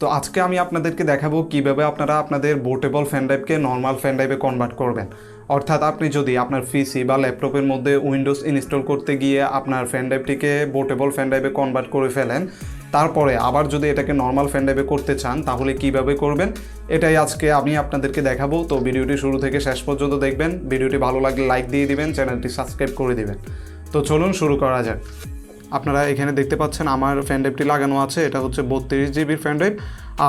তো আজকে আমি আপনাদেরকে দেখাবো কিভাবে আপনারা আপনাদের বুটেবল পেন ড্রাইভকে নর্মাল পেন ড্রাইভে কনভার্ট করবেন। অর্থাৎ আপনি যদি আপনার পিসি বা ল্যাপটপের মধ্যে উইন্ডোজ ইনস্টল করতে গিয়ে আপনার পেন ড্রাইভটিকে বুটেবল পেন ড্রাইভে কনভার্ট করে ফেলেন, তারপরে আবার যদি এটাকে নর্মাল পেন ড্রাইভে করতে চান তাহলে কিভাবে করবেন এটাই আজকে আমি আপনাদেরকে দেখাবো। তো ভিডিওটি শুরু থেকে শেষ পর্যন্ত দেখবেন। ভিডিওটি ভালো লাগলে লাইক দিয়ে দিবেন, চ্যানেলটি সাবস্ক্রাইব করে দিবেন। তো চলুন শুরু করা যাক। আপনারা এখানে দেখতে পাচ্ছেন আমার পেন ড্রাইভটি লাগানো আছে। এটা হচ্ছে 32 জিবির পেন ড্রাইভ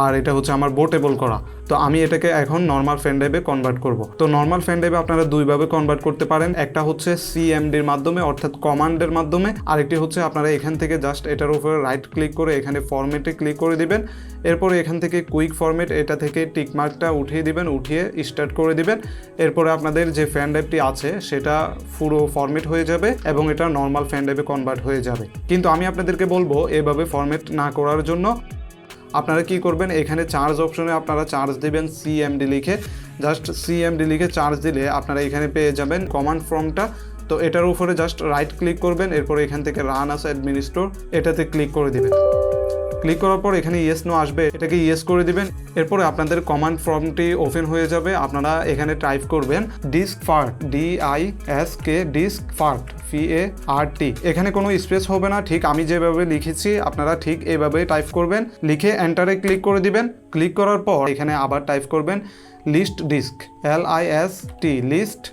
আর এটা হচ্ছে আমার বুটেবল করা। তো আমি এটাকে এখন নর্মাল পেন ড্রাইভে কনভার্ট করব। তো নর্মাল পেন ড্রাইভে আপনারা দুইভাবে কনভার্ট করতে পারেন। একটা হচ্ছে সিএমডির মাধ্যমে অর্থাৎ কমান্ডের মাধ্যমে, আরেকটি হচ্ছে আপনারা এখান থেকে জাস্ট এটার উপরে রাইট ক্লিক করে এখানে ফরম্যাটে ক্লিক করে দিবেন। এরপরে এখান থেকে কুইক ফরম্যাট এটা থেকে টিকমার্কটা উঠিয়ে দিবেন, উঠিয়ে স্টার্ট করে দিবেন। এরপরে আপনাদের যে পেন ড্রাইভটি আছে সেটা পুরো ফরম্যাট হয়ে যাবে এবং এটা নর্মাল পেন ড্রাইভে কনভার্ট হয়ে যাবে। কিন্তু আমি আপনাদেরকে বলবো এভাবে ফরম্যাট না করার জন্য আপনারা কি করবেন, এখানে চার্জ অপশনে আপনারা চার্জ দিবেন সিএমডি লিখে। জাস্ট সিএমডি লিখে চার্জ দিলে আপনারা এখানে পেয়ে যাবেন কমান্ড ফর্মটা। তো এটার উপরে জাস্ট রাইট ক্লিক করবেন, এরপরে এখান থেকে রান আছে অ্যাডমিনিস্ট্রেটর, এটাতে ক্লিক করে দিবেন। ক্লিক করার পর এখানে ইয়েস নো আসবে, এটাকে ইয়েস করে দিবেন। এরপরে আপনাদের কমান্ড ফর্মটি ওপেন হয়ে যাবে। আপনারা এখানে টাইপ করবেন disk part, DISK disk part, FART। এখানে কোনো স্পেস হবে না, ঠিক আমি যেভাবে লিখেছি আপনারা ঠিক এইভাবে টাইপ করবেন। লিখে এন্টারে ক্লিক করে দিবেন। ক্লিক করার পর এখানে আবার টাইপ করবেন list disk, LIST list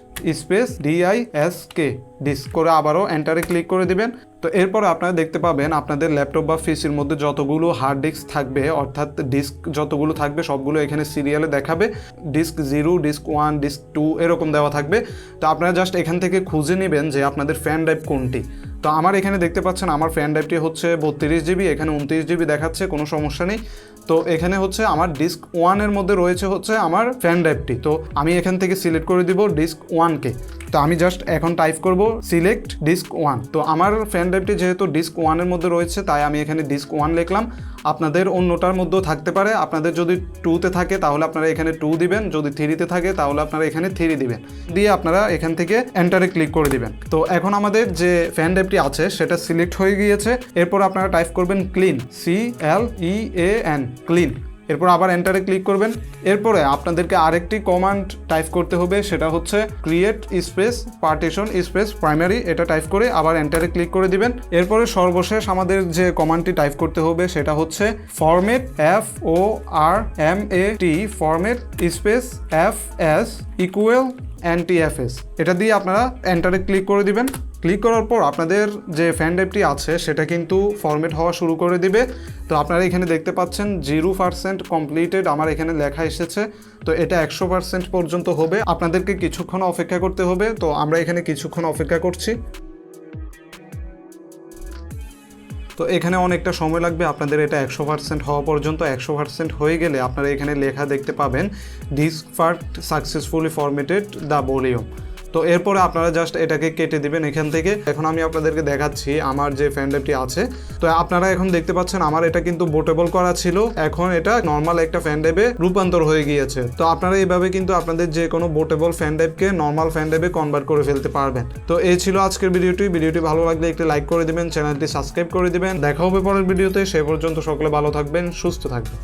space DISK disk করে আবারও এন্টারে ক্লিক করে দিবেন। তো এরপরে আপনারা দেখতে পাবেন আপনাদের ল্যাপটপ বা পিসির মধ্যে যতগুলো হার্ড ডিস্ক থাকবে অর্থাৎ ডিস্ক যতগুলো থাকবে সবগুলো এখানে সিরিয়ালে দেখাবে। ডিস্ক 0, ডিস্ক 1, ডিস্ক 2 এরকম দেওয়া থাকবে। তো আপনারা জাস্ট এখান থেকে খুঁজে নেবেন যে আপনাদের পেন ড্রাইভ কোনটি। তো আমার এখানে দেখতে পাচ্ছেন আমার পেন ড্রাইভটি হচ্ছে 32 জিবি, এখানে 29 জিবি দেখাচ্ছে, কোনো সমস্যা নেই। তো এখানে হচ্ছে আমার ডিস্ক 1 এর মধ্যে রয়েছে হচ্ছে আমার পেন ড্রাইভটি। তো আমি এখান থেকে সিলেক্ট করে দিব ডিস্ক 1কে। তো আমি জাস্ট এখন টাইপ করব সিলেক্ট ডিস্ক 1। তো আমার পেন ড্রাইভটি যেহেতু ডিস্ক 1 এর মধ্যে রয়েছে তাই আমি এখানে ডিস্ক 1 লিখলাম। আপনাদের অন্যটার মধ্যেও থাকতে পারে। আপনাদের যদি 2তে থাকে তাহলে আপনারা এখানে 2 দিবেন, যদি 3তে থাকে তাহলে আপনারা এখানে 3 দিবেন, দিয়ে আপনারা এখান থেকে এন্টারে ক্লিক করে দিবেন। তো এখন আমাদের যে পেন ড্রাইভটি আছে সেটা সিলেক্ট হয়ে গিয়েছে। এরপর আপনারা টাইপ করবেন ক্লিন, CLEAN ক্লিন। এরপর আবার এন্টারে ক্লিক করবেন। এরপরে আপনাদেরকে আরেকটি কমান্ড টাইপ করতে হবে, সেটা হচ্ছে create space partition space primary, এটা টাইপ করে আবার এন্টারে ক্লিক করে দিবেন। এরপরে সর্বশেষ আমাদের যে কমান্ডটি টাইপ করতে হবে সেটা হচ্ছে format, FORMAT format space FS equal NTFS, এটা দিয়ে আপনারা এন্টারে ক্লিক করে দিবেন। ক্লিক করার পর আপনাদের যে পেন ড্রাইভটি আছে সেটা কিন্তু ফরম্যাট হওয়া শুরু করে দিবে। তো আপনারা এখানে দেখতে পাচ্ছেন 0% কমপ্লিটেড আমার এখানে লেখা এসেছে। তো এটা 100% পর্যন্ত হবে, আপনাদেরকে কিছুক্ষণ অপেক্ষা করতে হবে। তো আমরা এখানে কিছুক্ষণ অপেক্ষা করছি। তো এখানে অনেকটা সময় লাগবে আপনাদের এটা 100% হওয়া পর্যন্ত। 100% হয়ে গেলে আপনারা এখানে লেখা দেখতে পাবেন disk part successfully formatted the volume. তো এরপরে আপনারা জাস্ট এটাকে কেটে দিবেন এখান থেকে। এখন আমি আপনাদেরকে দেখাচ্ছি আমার যে পেন ড্রাইভটি আছে। তো আপনারা এখন দেখতে পাচ্ছেন আমার এটা কিন্তু বুটেবল করা ছিল, এখন এটা নর্মাল একটা পেন ড্রাইভে রূপান্তর হয়ে গিয়েছে। তো আপনারা এইভাবে কিন্তু আপনাদের যে কোনো বুটেবল পেন ড্রাইভকে নর্মাল পেন ড্রাইভে কনভার্ট করে ফেলতে পারবেন। তো এই ছিল আজকের ভিডিওটি ভালো লাগলে একটি লাইক করে দিবেন, চ্যানেলটি সাবস্ক্রাইব করে দিবেন। দেখা হবে পরের ভিডিওতে। সে পর্যন্ত সকলে ভালো থাকবেন, সুস্থ থাকবেন।